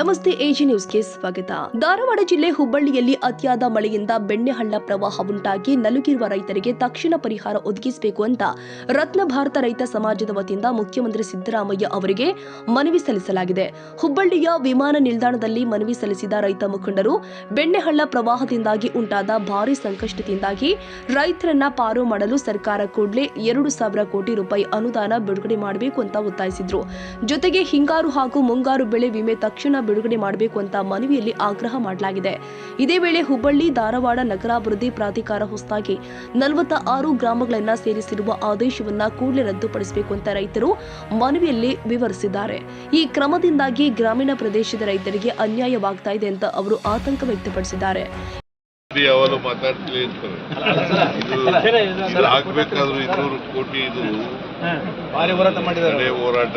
ನಮಸ್ತೆ ಎಜಿ ನ್ಯೂಸ್ಗೆ ಸ್ವಾಗತ. ಧಾರವಾಡ ಜಿಲ್ಲೆ ಹುಬ್ಬಳ್ಳಿಯಲ್ಲಿ ಅತಿಯಾದ ಮಳೆಯಿಂದ ಬೆಣ್ಣೆಹಳ್ಳ ಪ್ರವಾಹ ಉಂಟಾಗಿ ನಲುಗಿರುವ ರೈತರಿಗೆ ತಕ್ಷಣ ಪರಿಹಾರ ಒದಗಿಸಬೇಕು ಅಂತ ರತ್ನ ಭಾರತ ರೈತ ಸಮಾಜದ ವತಿಯಿಂದ ಮುಖ್ಯಮಂತ್ರಿ ಸಿದ್ದರಾಮಯ್ಯ ಅವರಿಗೆ ಮನವಿ ಸಲ್ಲಿಸಲಾಗಿದೆ. ಹುಬ್ಬಳ್ಳಿಯ ವಿಮಾನ ನಿಲ್ದಾಣದಲ್ಲಿ ಮನವಿ ಸಲ್ಲಿಸಿದ ರೈತ ಮುಖಂಡರು ಬೆಣ್ಣೆಹಳ್ಳ ಪ್ರವಾಹದಿಂದಾಗಿ ಉಂಟಾದ ಭಾರೀ ಸಂಕಷ್ಟದಿಂದಾಗಿ ರೈತರನ್ನ ಪಾರು ಮಾಡಲು ಸರ್ಕಾರ ಕೂಡಲೇ 2,000 ಕೋಟಿ ರೂಪಾಯಿ ಅನುದಾನ ಬಿಡುಗಡೆ ಮಾಡಬೇಕು ಅಂತ ಒತ್ತಾಯಿಸಿದ್ರು. ಜೊತೆಗೆ ಹಿಂಗಾರು ಹಾಗೂ ಮುಂಗಾರು ಬೆಳೆ ವಿಮೆ ತಕ್ಷಣ ಬಿಡುಗಡೆ ಮಾಡಬೇಕು ಅಂತ ಮನವಿಯಲ್ಲಿ ಆಗ್ರಹ ಮಾಡಲಾಗಿದೆ. ಇದೇ ವೇಳೆ ಹುಬ್ಬಳ್ಳಿ ಧಾರವಾಡ ನಗರಾಭಿವೃದ್ಧಿ ಪ್ರಾಧಿಕಾರ ಹೊಸದಾಗಿ 46 ಗ್ರಾಮಗಳನ್ನು ಸೇರಿಸಿರುವ ಆದೇಶವನ್ನ ಕೂಡಲೇ ರದ್ದುಪಡಿಸಬೇಕು ಅಂತ ರೈತರು ಮನವಿಯಲ್ಲಿ ವಿವರಿಸಿದ್ದಾರೆ. ಈ ಕ್ರಮದಿಂದಾಗಿ ಗ್ರಾಮೀಣ ಪ್ರದೇಶದ ರೈತರಿಗೆ ಅನ್ಯಾಯವಾಗ್ತಾ ಇದೆ ಅಂತ ಅವರು ಆತಂಕ ವ್ಯಕ್ತಪಡಿಸಿದ್ದಾರೆ. ಯಾವಾಗಲೂ ಮಾತಾಡ್ತಿಲ್ಲ ಆಗ್ಬೇಕಾದ್ರೂ 200 ಕೋಟಿ ಇದು ಭಾರಿ ಹೋರಾಟ ಮಾಡಿದ್ದಾರೆ. ಹೋರಾಟ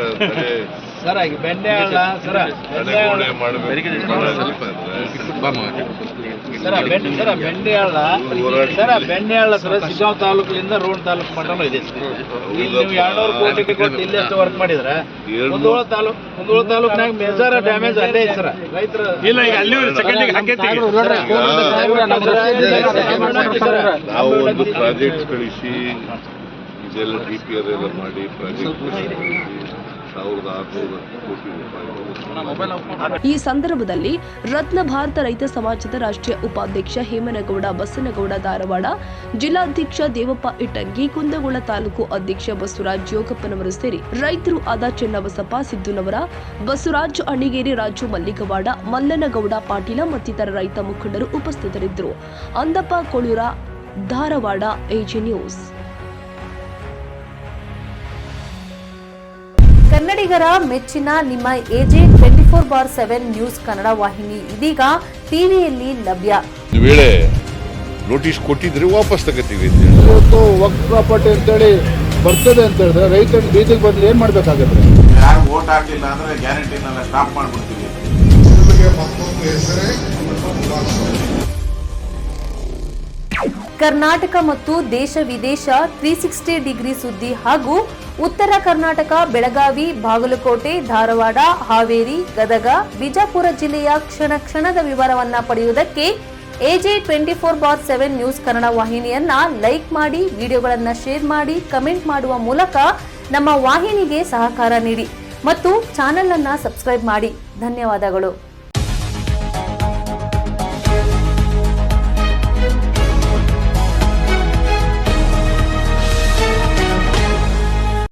ಸರ್ ಬೆಣ್ಣೆಹಳ್ಳ ಸರ ಬೆಣ್ಣೆಹಳ್ಳ ಸರ ಶಿಗ್ಗಾಂವ್ ತಾಲೂಕಿನಿಂದ ರೋಣ ತಾಲೂಕು ಮಟ್ಟನೂ ಇದೆ. ನೀವು 200 ಕೋಟಿ ಕೊಟ್ಟು ಇಲ್ಲಿ ಎಷ್ಟು ವರ್ಕ್ ಮಾಡಿದ್ರೆ ಕುಂದಗೋಳ ತಾಲೂಕಿನಾಗ ಮೇಜರ್ ಡ್ಯಾಮೇಜ್ ಅಲ್ಲೇ ಇದೆ ಸರ್. ರೈತರ ನಾವು ಒಂದು ಪ್ರಾಜೆಕ್ಟ್ ಕಳಿಸಿ ಇದೆಲ್ಲ DPR ಎಲ್ಲ ಮಾಡಿ ಪ್ರಾಜೆಕ್ಟ್ 1,600 ಕೋಟಿ ರೂಪಾಯಿ. ಈ ಸಂದರ್ಭದಲ್ಲಿ ರತ್ನ ಭಾರತ ರೈತ ಸಮಾಜದ ರಾಷ್ಟ್ರೀಯ ಉಪಾಧ್ಯಕ್ಷ ಹೇಮನಗೌಡ ಬಸನಗೌಡ ಧಾರವಾಡ, ಜಿಲ್ಲಾಧ್ಯಕ್ಷ ದೇವಪ್ಪ ಇಟ್ಟಂಗಿ, ಕುಂದಗೋಳ ತಾಲೂಕು ಅಧ್ಯಕ್ಷ ಬಸವರಾಜ್ ಯೋಗಪ್ಪನವರು ಸೇರಿ ರೈತರು ಆದ ಚೆನ್ನಬಸಪ್ಪ ಸಿದ್ದುನವರ, ಬಸವರಾಜ್ ಅಣಿಗೇರಿ, ರಾಜು ಮಲ್ಲಿಗವಾಡ, ಮಲ್ಲನಗೌಡ ಪಾಟೀಲ ಮತ್ತಿತರ ರೈತ ಮುಖಂಡರು ಉಪಸ್ಥಿತರಿದ್ದರು. Andappa Kolur, Dharwad, AG news. ಕನ್ನಡಿಗರ ಮೆಚ್ಚಿನ ನಿಮ್ಮ ಎಜೆ 24/7 ನ್ಯೂಸ್ ಕನ್ನಡ ವಾಹಿನಿ ಇದೀಗ ಟಿವಿಯಲ್ಲಿ ಲಭ್ಯ. ವೇಳೆ ನೋಟಿಸ್ ಕೊಟ್ಟಿದ್ರೆ ವಾಪಸ್ ತಗೋತೀವಿ. ಇವತ್ತು ವಕ್ಫ್ ಪ್ರಾಪರ್ಟಿ ಅಂತೇಳಿ ಬರ್ತದೆ ಅಂತ ಹೇಳಿದ್ರೆ ರೈತರ ಬೀದಿಗೆ ಬಂದ್ರೆ ಏನ್ ಮಾಡ್ಬೇಕಾಗತ್ತೆ? ಯಾರು ವೋಟ್ ಹಾಕಲಿಲ್ಲ ಅಂದ್ರೆ ಗ್ಯಾರಂಟಿನೆಲ್ಲ ಸ್ಟಾಪ್ ಮಾಡ್ಬಿಡ್ತೀವಿ. ಕರ್ನಾಟಕ ಮತ್ತು ದೇಶ ವಿದೇಶ 360 ಡಿಗ್ರಿ ಸುದ್ದಿ ಹಾಗೂ ಉತ್ತರ ಕರ್ನಾಟಕ, ಬೆಳಗಾವಿ, ಬಾಗಲಕೋಟೆ, ಧಾರವಾಡ, ಹಾವೇರಿ, ಗದಗ, ಬಿಜಾಪುರ ಜಿಲ್ಲೆಯ ಕ್ಷಣ ಕ್ಷಣದ ವಿವರವನ್ನ ಪಡೆಯುವುದಕ್ಕೆ ಎಜೆ 24/7 ನ್ಯೂಸ್ ಕನ್ನಡ ವಾಹಿನಿಯನ್ನ ಲೈಕ್ ಮಾಡಿ, ವಿಡಿಯೋಗಳನ್ನ ಶೇರ್ ಮಾಡಿ, ಕಮೆಂಟ್ ಮಾಡುವ ಮೂಲಕ ನಮ್ಮ ವಾಹಿನಿಗೆ ಸಹಕಾರ ನೀಡಿ ಮತ್ತು ಚಾನೆಲ್ ಅನ್ನ ಸಬ್ಸ್ಕ್ರೈಬ್ ಮಾಡಿ. ಧನ್ಯವಾದಗಳು.